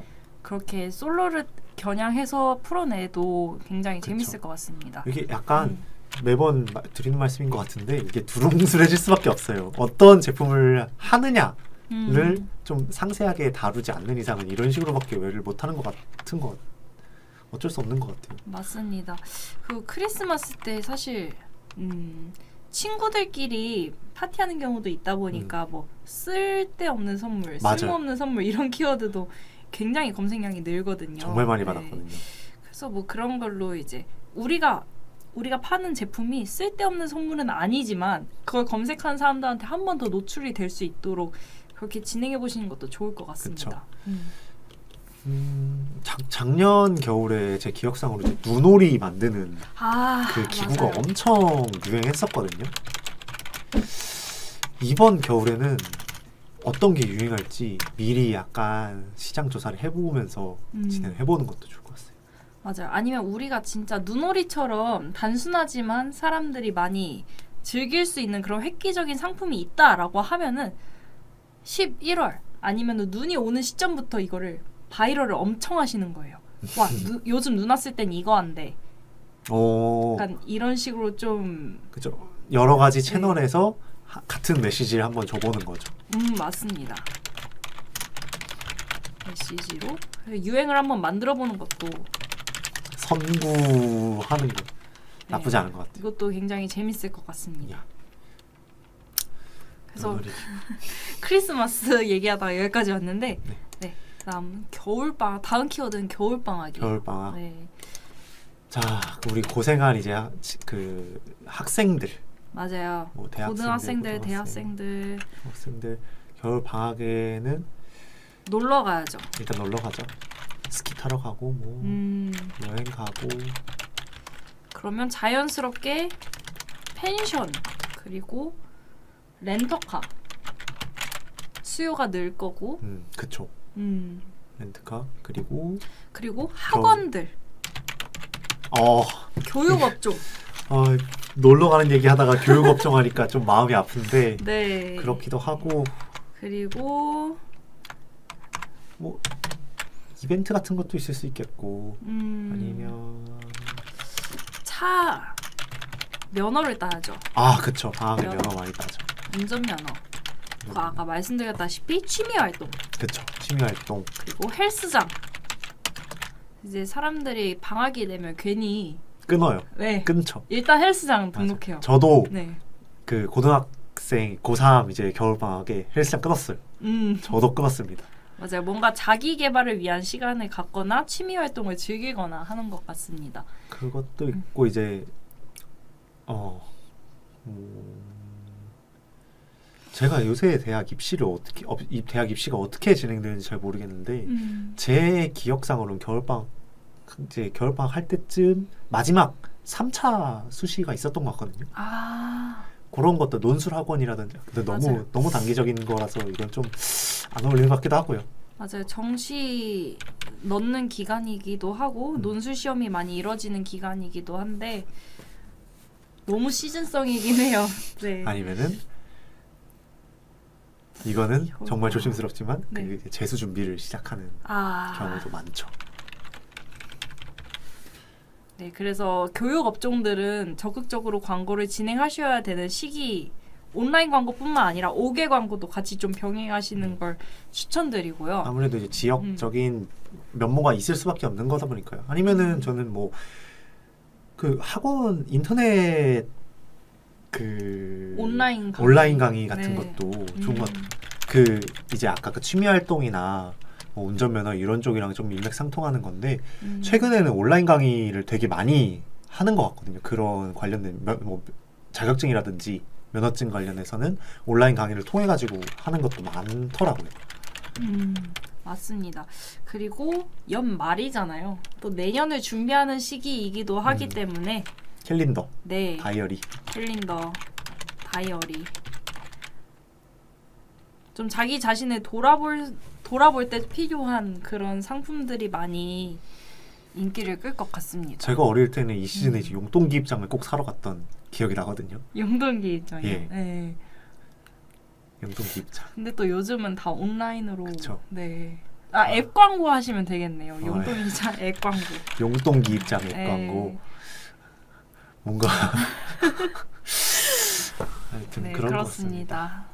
그렇게 솔로를 겨냥해서 풀어내도 굉장히 그쵸. 재밌을 것 같습니다. 이게 약간 매번 드리는 말씀인 것 같은데 이게 두루뭉술해질 수밖에 없어요. 어떤 제품을 하느냐를 좀 상세하게 다루지 않는 이상은 이런 식으로밖에 외를 못하는 것 같은 것 어쩔 수 없는 것 같아요. 맞습니다. 그 크리스마스 때 사실 친구들끼리 파티하는 경우도 있다 보니까 뭐 쓸데없는 선물, 맞아요. 쓸모없는 선물 이런 키워드도 굉장히 검색량이 늘거든요. 정말 많이 네. 받았거든요. 그래서 뭐 그런 걸로 이제 우리가 파는 제품이 쓸데없는 선물은 아니지만 그걸 검색하는 사람들한테 한 번 더 노출이 될 수 있도록 그렇게 진행해 보시는 것도 좋을 것 같습니다. 작년 겨울에 제 기억상으로 이제 눈오리 만드는 그 기구가 맞아요. 엄청 유행했었거든요. 이번 겨울에는 어떤 게 유행할지 미리 약간 시장 조사를 해보면서 진행을 해보는 것도 좋을 것 같아요. 맞아요. 아니면 우리가 진짜 눈오리처럼 단순하지만 사람들이 많이 즐길 수 있는 그런 획기적인 상품이 있다라고 하면은 11월 아니면 눈이 오는 시점부터 이거를 바이럴을 엄청 하시는 거예요. 와, 요즘 눈 왔을 땐 이거 한대. 약간 이런 식으로 좀 그죠. 여러 가지 채널에서 같은 메시지를 한번 줘보는 거죠. 맞습니다. 메시지로 유행을 한번 만들어보는 것도 선구하는 거 나쁘지 않은 것 같아요. 이것도 굉장히 재밌을 것 같습니다. 그래서 크리스마스 얘기하다가 여기까지 왔는데 그다음 겨울방학. 다음 키워드는 겨울방학이에요. 겨울방학. 네. 자, 우리 고생한 이제 그 학생들, 맞아요. 뭐 대학생들, 고등학생들, 고등학생, 대학생들 학생들 겨울 방학에는 놀러 가야죠. 일단 놀러 가죠. 스키 타러 가고 뭐 여행 가고. 그러면 자연스럽게 펜션 그리고 렌터카 수요가 늘 거고 그쵸. 렌트카 그리고 학원들 교육업종 놀러 가는 얘기 하다가 교육 업종 하니까 좀 마음이 아픈데 네. 그렇기도 하고 그리고 뭐 이벤트 같은 것도 있을 수 있겠고 아니면 차 면허를 따야죠. 그쵸. 방학에 면허. 면허 많이 따죠. 운전면허. 그 아까 말씀드렸다시피 취미활동 그쵸. 취미활동. 그리고 헬스장. 이제 사람들이 방학이 되면 괜히 끊어요. 네. 끊죠. 일단 헬스장 등록해요. 저도 네. 그 고등학생 고3 이제 겨울 방학에 헬스장 끊었어요. 저도 끊었습니다. 맞아요. 뭔가 자기 개발을 위한 시간을 갖거나 취미 활동을 즐기거나 하는 것 같습니다. 그것도 있고 이제 제가 요새 대학 입시를 대학 입시가 어떻게 진행되는지 잘 모르겠는데 제 기억상으로는 겨울방학 할 때쯤 마지막 3차 수시가 있었던 것 같거든요. 그런 것도 논술학원이라든지. 근데 맞아요. 너무 단기적인 거라서 이건 좀 안 어울리는 것 같기도 하고요. 맞아요. 정시 넣는 기간이기도 하고 논술 시험이 많이 이뤄지는 기간이기도 한데 너무 시즌성이긴 해요. 네. 아니면은 이거는 정말 조심스럽지만 네. 그 재수 준비를 시작하는 경우도 많죠. 네, 그래서 교육 업종들은 적극적으로 광고를 진행하셔야 되는 시기, 온라인 광고뿐만 아니라 5개 광고도 같이 좀 병행하시는 걸 추천드리고요. 아무래도 이제 지역적인 면모가 있을 수밖에 없는 거다 보니까요. 아니면은 저는 뭐 그 학원 인터넷 그 온라인 강의 같은 것도 좋은 것 같아요. 그 이제 아까 그 취미 활동이나 뭐 운전면허 이런 쪽이랑 좀 일맥상통하는 건데 최근에는 온라인 강의를 되게 많이 하는 것 같거든요. 그런 관련된 뭐 자격증이라든지 면허증 관련해서는 온라인 강의를 통해 가지고 하는 것도 많더라고요. 맞습니다. 그리고 연말이잖아요. 또 내년을 준비하는 시기이기도 하기 때문에 캘린더, 네, 다이어리, 캘린더, 다이어리 좀 자기 자신을 돌아볼 때 필요한 그런 상품들이 많이 인기를 끌 것 같습니다. 제가 어릴 때는 이 시즌에 이제 용돈기 입장을 꼭 사러 갔던 기억이 나거든요. 용돈기 입장이요. 예. 네. 용돈기 입장. 근데 또 요즘은 다 온라인으로. 그쵸. 네. 앱 광고 하시면 되겠네요. 용돈기 입장 앱 광고. 용돈기 입장 앱 네. 광고. 뭔가 하여튼 네, 그런 것 같습니다. 그렇습니다.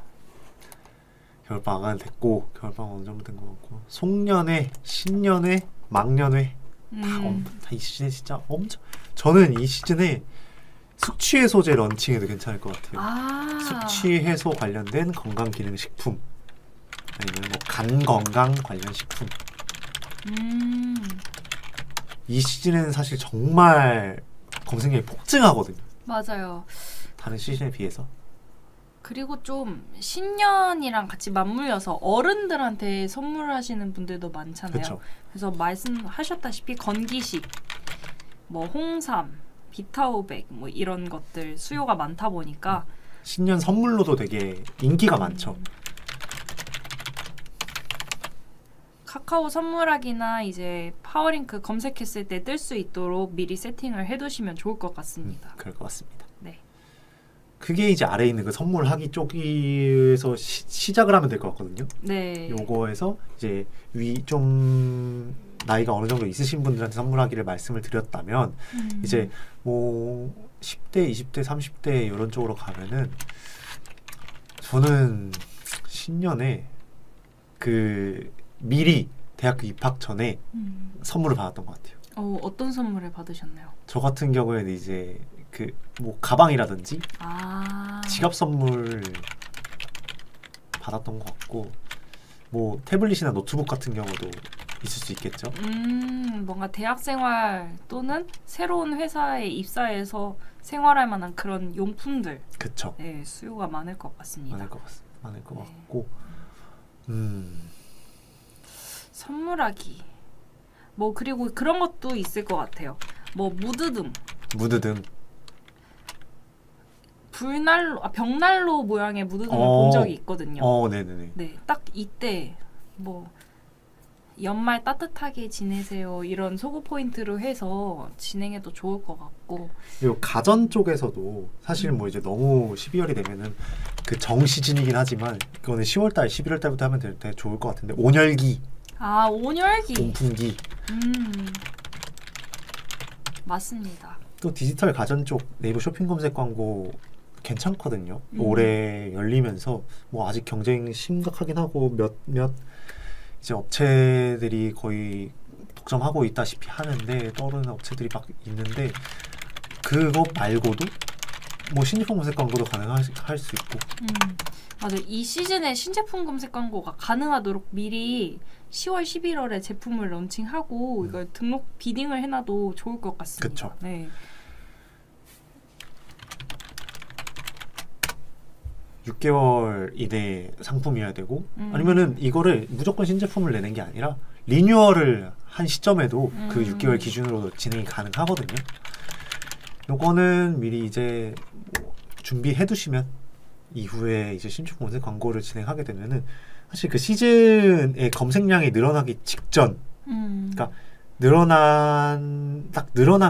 겨울방학은 됐고 겨울방학 어느 정도 된 것 같고 송년회, 신년회, 막년회 다 이 시즌에 진짜 엄청 저는 이 시즌에 숙취 해소제 런칭해도 괜찮을 것 같아요. 숙취 해소 관련된 건강기능식품 아니면 뭐 간 건강 관련 식품 이 시즌에는 사실 정말 검색량이 폭증하거든요. 맞아요. 다른 시즌에 비해서. 그리고 좀 신년이랑 같이 맞물려서 어른들한테 선물하시는 분들도 많잖아요. 그쵸. 그래서 말씀하셨다시피 건기식, 뭐 홍삼, 비타오백 뭐 이런 것들 수요가 많다 보니까 신년 선물로도 되게 인기가 많죠. 카카오 선물하기나 이제 파워링크 검색했을 때 뜰 수 있도록 미리 세팅을 해두시면 좋을 것 같습니다. 그럴 것 같습니다. 네. 그게 이제 아래에 있는 그 선물하기 쪽에서 시작을 하면 될 것 같거든요. 네. 요거에서 이제 좀 나이가 어느 정도 있으신 분들한테 선물하기를 말씀을 드렸다면 이제 뭐 10대, 20대, 30대 이런 쪽으로 가면은 저는 신년에 그 미리 대학교 입학 전에 선물을 받았던 것 같아요. 어떤 선물을 받으셨나요? 저 같은 경우에는 이제 그 뭐 가방이라든지 지갑 선물 받았던 것 같고 뭐 태블릿이나 노트북 같은 경우도 있을 수 있겠죠. 뭔가 대학생활 또는 새로운 회사에 입사해서 생활할 만한 그런 용품들 그쵸. 네, 수요가 많을 것 같습니다. 많을 것 네. 같고 선물하기 뭐 그리고 그런 것도 있을 것 같아요. 뭐 무드등 무드등. 벽난로 모양의 무드등을 어. 본 적이 있거든요. 네네네. 네, 딱 이때 뭐 연말 따뜻하게 지내세요 이런 소구 포인트로 해서 진행해도 좋을 것 같고. 그리고 가전 쪽에서도 사실 뭐 이제 너무 12월이 되면은 그 정시즌이긴 하지만 그거는 10월달, 11월달부터 하면 되게 좋을 것 같은데 온열기, 아, 온열기. 온풍기. 맞습니다. 또 디지털 가전 쪽 네이버 쇼핑 검색 광고 괜찮거든요. 올해 열리면서 뭐 아직 경쟁이 심각하긴 하고 몇 이제 업체들이 거의 독점하고 있다시피 하는데 떠오르는 업체들이 막 있는데 그거 말고도 뭐 신제품 검색 광고도 가능할 수 있고. 맞아요. 이 시즌에 신제품 검색 광고가 가능하도록 미리 10월, 11월에 제품을 런칭하고 이걸 등록 비딩을 해놔도 좋을 것 같습니다. 그쵸. 네. 6개월 이내 상품이어야 되고 아니면은 이거를 무조건 신제품을 내는 게 아니라 리뉴얼을 한 시점에도 그 6개월 기준으로 진행이 가능하거든요. 요거는 미리 이제 뭐 준비해 두시면 이후에 이제 신제품 검색 광고를 진행하게 되면은 사실 그 시즌의 검색량이 늘어나기 직전 그러니까 늘어난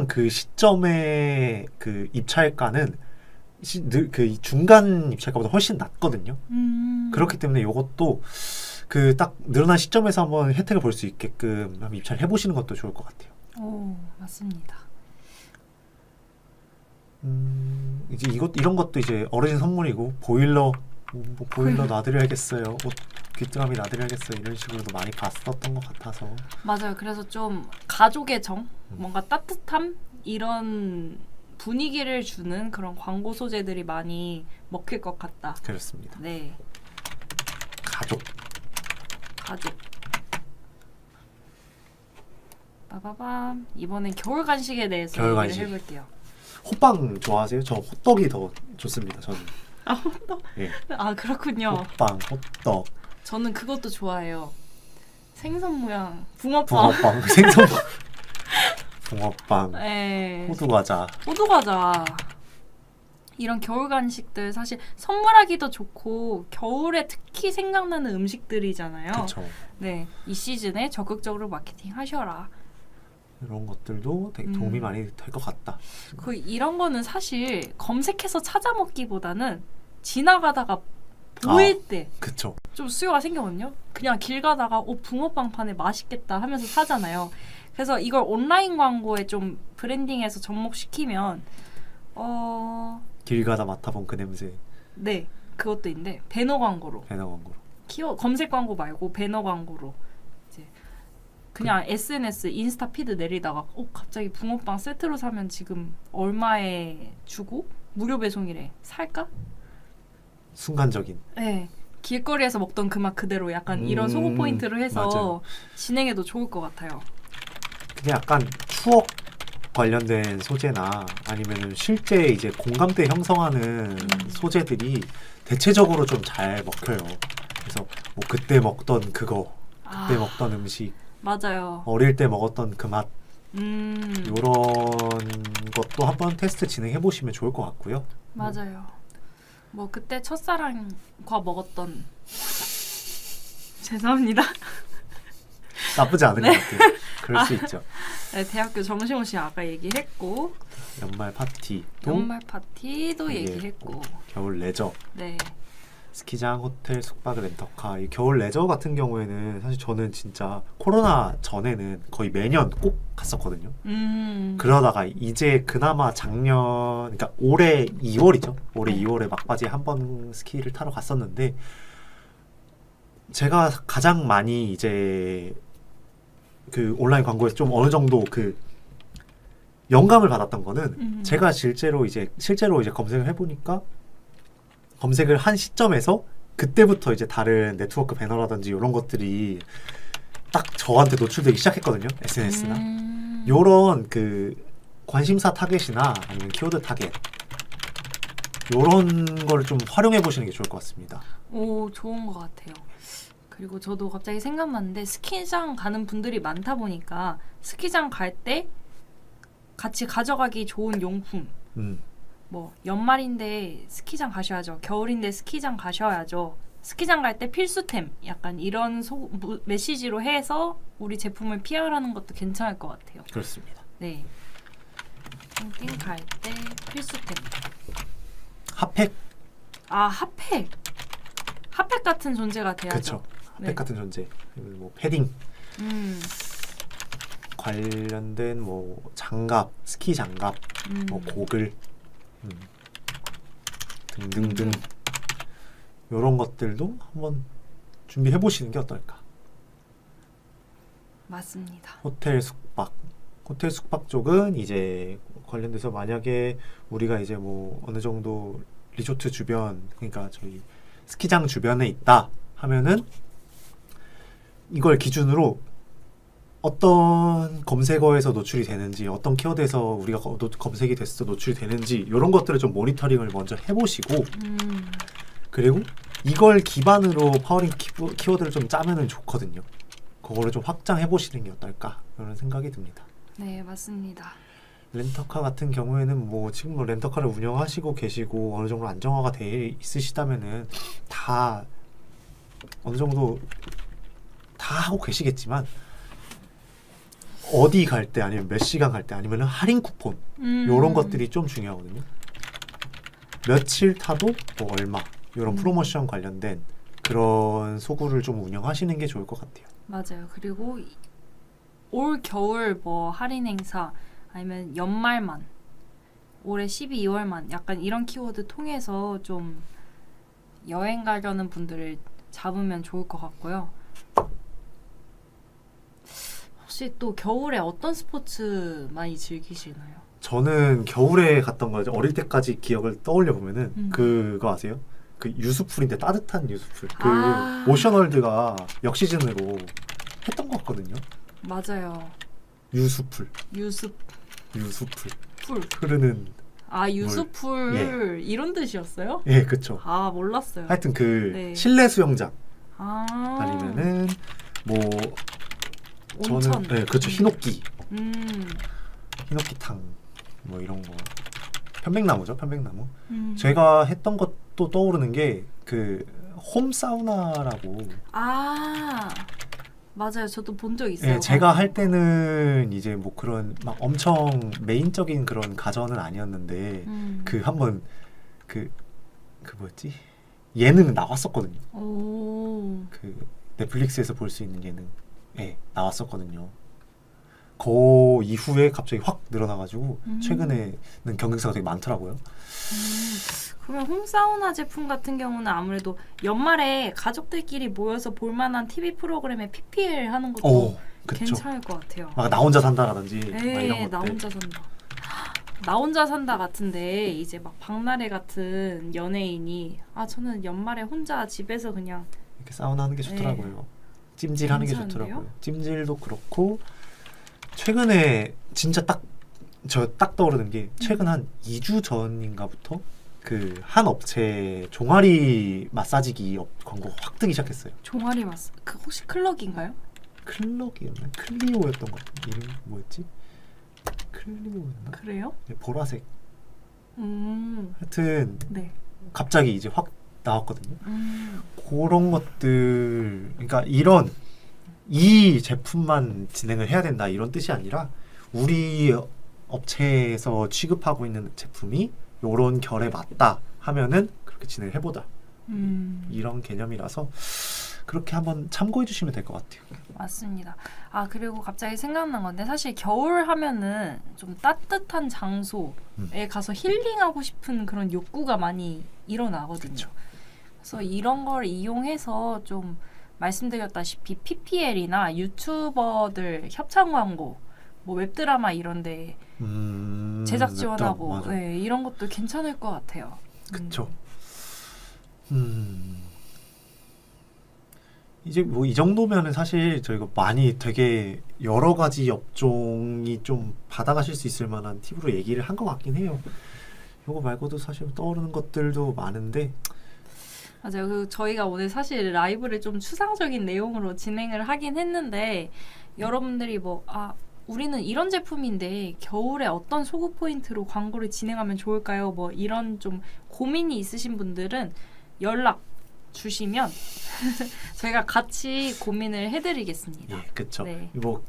그 시점의 그 입찰가는 그 중간 입찰가보다 훨씬 낮거든요. 그렇기 때문에 이것도 그 딱 늘어난 시점에서 한번 혜택을 볼 수 있게끔 한번 입찰해 보시는 것도 좋을 것 같아요. 오, 맞습니다. 이제 이런 것도 이제 어르신 선물이고 보일러 뭐 보일러 놔드려야겠어요. 옷 귀뚜라미 놔드려야겠어요. 이런 식으로도 많이 봤었던 것 같아서. 맞아요. 그래서 좀 가족의 정, 뭔가 따뜻함 이런 분위기를 주는 그런 광고 소재들이 많이 먹힐 것 같다. 그렇습니다. 네. 가족. 빠바밤. 이번엔 겨울 간식에 대해서 겨울 얘기를 간식. 해볼게요. 호빵 좋아하세요? 저 호떡이 더 좋습니다. 저는. 아, 호떡? 예. 아, 그렇군요. 호빵, 호떡, 저는 그것도 좋아해요. 생선 모양 붕어빵. 붕어빵, 생선, 붕어빵, 네. 호두과자. 호두과자. 이런 겨울 간식들 사실 선물하기도 좋고 겨울에 특히 생각나는 음식들이잖아요. 그렇죠. 네, 이 시즌에 적극적으로 마케팅 하셔라. 이런 것들도 되게 도움이 많이 될 것 같다. 그 이런 거는 사실 검색해서 찾아 먹기보다는 지나가다가 보일 때 그쵸. 좀 수요가 생기거든요. 그냥 길 가다가 붕어빵 파네 맛있겠다 하면서 사잖아요. 그래서 이걸 온라인 광고에 좀 브랜딩해서 접목시키면 길 가다 맡아본 그 냄새. 네, 그것도 있는데 배너 광고로 배너 광고로. 검색 광고 말고 배너 광고로 이제 그냥 SNS 인스타 피드 내리다가 갑자기 붕어빵 세트로 사면 지금 얼마에 주고 무료 배송이래. 살까? 순간적인. 네. 길거리에서 먹던 그 맛 그대로 약간 이런 소구 포인트를 해서 맞아요. 진행해도 좋을 것 같아요. 그게 약간 추억 관련된 소재나 아니면은 실제 이제 공감대 형성하는 소재들이 대체적으로 좀 잘 먹혀요. 그래서 뭐 그때 먹던 그거, 그때 먹던 음식, 맞아요. 어릴 때 먹었던 그 맛, 요런 것도 한번 테스트 진행해 보시면 좋을 것 같고요. 맞아요. 뭐 그때 첫사랑과 먹었던 죄송합니다. 나쁘지 않은 것 같아요. 그럴 수 있죠. 네, 대학교 점심시 아까 얘기했고 연말 파티도 연말 파티도 얘기했고 겨울 레저, 네. 스키장, 호텔, 숙박, 렌터카. 이 겨울 레저 같은 경우에는 사실 저는 진짜 코로나 전에는 거의 매년 꼭 갔었거든요. 그러다가 이제 그나마 작년, 그러니까 올해 2월이죠. 올해 2월에 막바지에 한 번 스키를 타러 갔었는데 제가 가장 많이 이제 그 온라인 광고에서 좀 어느 정도 그 영감을 받았던 거는 제가 실제로 이제 검색을 해보니까 검색을 한 시점에서 그때부터 이제 다른 네트워크 배너라든지 이런 것들이 딱 저한테 노출되기 시작했거든요. SNS나. 음. 요런 그 관심사 타겟이나 아니면 키워드 타겟 요런 걸 좀 활용해 보시는 게 좋을 것 같습니다. 오, 좋은 것 같아요. 그리고 저도 갑자기 생각났는데 스키장 가는 분들이 많다 보니까 스키장 갈 때 같이 가져가기 좋은 용품 뭐 연말인데 스키장 가셔야죠. 겨울인데 스키장 가셔야죠. 스키장 갈 때 필수템 약간 이런 메시지로 해서 우리 제품을 PR하는 것도 괜찮을 것 같아요. 그렇습니다. 네. 캠핑 갈 때 필수템. 핫팩. 아, 핫팩. 핫팩 같은 존재가 돼야죠. 그렇죠. 핫팩 네. 같은 존재. 그리고 뭐 패딩 관련된 뭐 장갑, 스키 장갑, 뭐 고글 등등등 이런 것들도 한번 준비해 보시는 게 어떨까? 맞습니다. 호텔 숙박 쪽은 이제 관련돼서 만약에 우리가 이제 뭐 어느 정도 리조트 주변 그러니까 저희 스키장 주변에 있다 하면은 이걸 기준으로 어떤 검색어에서 노출이 되는지 어떤 키워드에서 우리가 검색이 됐을 때 노출이 되는지 이런 것들을 좀 모니터링을 먼저 해보시고 그리고 이걸 기반으로 파워링 키워드를 좀 짜면은 좋거든요. 그거를 좀 확장해 보시는 게 어떨까 이런 생각이 듭니다. 네, 맞습니다. 렌터카 같은 경우에는 뭐 지금 뭐 렌터카를 운영하시고 계시고 어느 정도 안정화가 돼 있으시다면은 다 어느 정도 다 하고 계시겠지만 어디 갈 때 아니면 몇 시간 갈 때 아니면 할인 쿠폰 이런 것들이 좀 중요하거든요. 며칠 타도 뭐 얼마 이런 프로모션 관련된 그런 소구를 좀 운영하시는 게 좋을 것 같아요. 맞아요. 그리고 올 겨울 뭐 할인 행사 아니면 연말만 올해 12월만 약간 이런 키워드 통해서 좀 여행 가려는 분들을 잡으면 좋을 것 같고요. 혹시 또 겨울에 어떤 스포츠 많이 즐기시나요? 저는 겨울에 갔던 거 어릴 때까지 기억을 떠올려 보면은 그거 아세요? 그 유수풀인데 따뜻한 유수풀. 그 오션월드가 역시즌으로 했던 것 같거든요. 맞아요. 유수풀. 유수풀. 흐르는. 아, 유수풀 이런 뜻이었어요? 예, 그렇죠. 아, 몰랐어요. 하여튼 그 네. 실내 수영장 아니면은 아니면은 뭐 온천. 저는 네, 그렇죠. 히노끼. 음. 히노끼탕 뭐 이런 거. 편백나무죠, 편백나무. 제가 제가 했던 것도 떠오르는 게 그 홈사우나라고. 아, 맞아요. 저도 본 적 있어요. 예, 제가 할 때는 이제 뭐 그런 막 엄청 메인적인 그런 가전은 아니었는데 그 한번 그 뭐였지? 예능 나왔었거든요. 오. 그 넷플릭스에서 볼 수 있는 예능 나왔었거든요. 그 이후에 갑자기 확 늘어나가지고 최근에는 경쟁사가 되게 많더라고요. 그러면 홈사우나 제품 같은 경우는 아무래도 연말에 가족들끼리 모여서 볼만한 TV 프로그램에 PPL 하는 것도 그쵸. 괜찮을 것 같아요. 막 나 혼자 산다라든지 막 네, 이런 것들. 나 혼자 산다. 나 혼자 산다 같은데 이제 막 박나래 같은 연예인이 저는 연말에 혼자 집에서 그냥 이렇게 사우나 하는 게 좋더라고요. 찜질하는 게 괜찮은데요? 좋더라고요. 찜질도 그렇고 최근에 진짜 딱 떠오르는 게 최근 한 2주 전인가부터 그 한 업체 종아리 마사지기 광고가 확 뜨기 시작했어요. 종아리 그 혹시 클럭인가요? 클럭이었나? 클리오였던 것 같은데 이름 뭐였지? 클리오였나? 그래요? 네, 보라색. 네. 하여튼 갑자기 이제 확 나왔거든요. 그런 것들, 그러니까 이 제품만 진행을 해야 된다 이런 뜻이 아니라 우리 업체에서 취급하고 있는 제품이 요런 결에 맞다 하면은 그렇게 진행을 해보자. 이런 개념이라서 그렇게 한번 참고해 주시면 될 것 같아요. 맞습니다. 그리고 갑자기 생각난 건데 사실 겨울 하면은 좀 따뜻한 장소에 가서 힐링하고 싶은 그런 욕구가 많이 일어나거든요. 그쵸. 그래서 이런 걸 이용해서 좀 말씀드렸다시피 PPL이나 유튜버들 협찬 광고, 뭐 웹드라마 이런데 제작 지원하고 이런 것도 괜찮을 것 같아요. 그쵸. 이제 뭐 이 정도면은 사실 저희가 많이 되게 여러 가지 업종이 좀 받아가실 수 있을 만한 팁으로 얘기를 한 것 같긴 해요. 요거 말고도 사실 떠오르는 것들도 많은데 맞아요. 저희가 오늘 사실 라이브를 좀 추상적인 내용으로 진행을 하긴 했는데 여러분들이 우리는 이런 제품인데 겨울에 어떤 소구 포인트로 광고를 진행하면 좋을까요? 뭐 이런 좀 고민이 있으신 분들은 연락 주시면 저희가 같이 고민을 해드리겠습니다. 예, 그쵸. 네. 뭐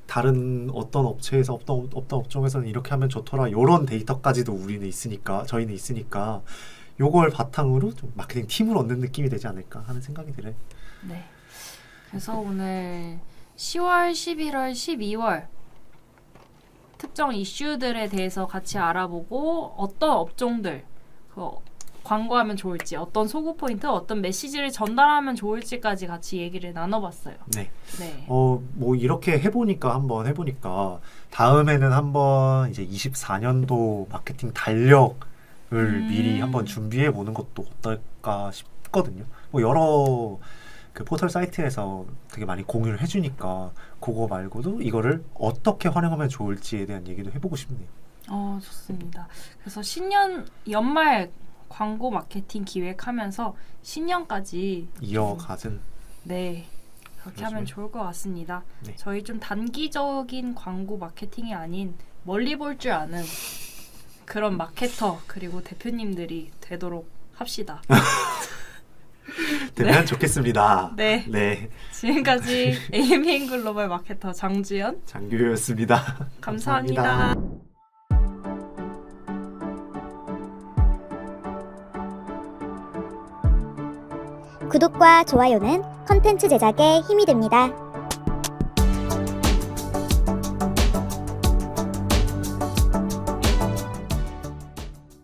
다른 어떤 업체에서 어떤 업종에서는 이렇게 하면 좋더라 요런 데이터까지도 저희는 있으니까 요걸 바탕으로 좀 마케팅 팀을 얻는 느낌이 되지 않을까 하는 생각이 들어요. 네. 그래서 오늘 10월, 11월, 12월 특정 이슈들에 대해서 같이 알아보고 어떤 업종들 광고하면 좋을지, 어떤 소구 포인트, 어떤 메시지를 전달하면 좋을지까지 같이 얘기를 나눠봤어요. 네. 네. 뭐 이렇게 한번 해보니까 다음에는 한번 이제 24년도 마케팅 달력을 미리 한번 준비해 보는 것도 어떨까 싶거든요. 뭐 여러 그 포털 사이트에서 되게 많이 공유를 해주니까 그거 말고도 이거를 어떻게 활용하면 좋을지에 대한 얘기도 해보고 싶네요. 좋습니다. 그래서 신년 연말 광고 마케팅 기획하면서 신년까지 이어가든 네 그렇게 하면 좋을 것 같습니다. 네. 저희 좀 단기적인 광고 마케팅이 아닌 멀리 볼 줄 아는 그런 마케터 그리고 대표님들이 되도록 합시다. 되면 좋겠습니다. 네. 네. 지금까지 에이메인 글로벌 마케터 장주연 장규효였습니다. 감사합니다. 구독과 좋아요는 컨텐츠 제작에 힘이 됩니다.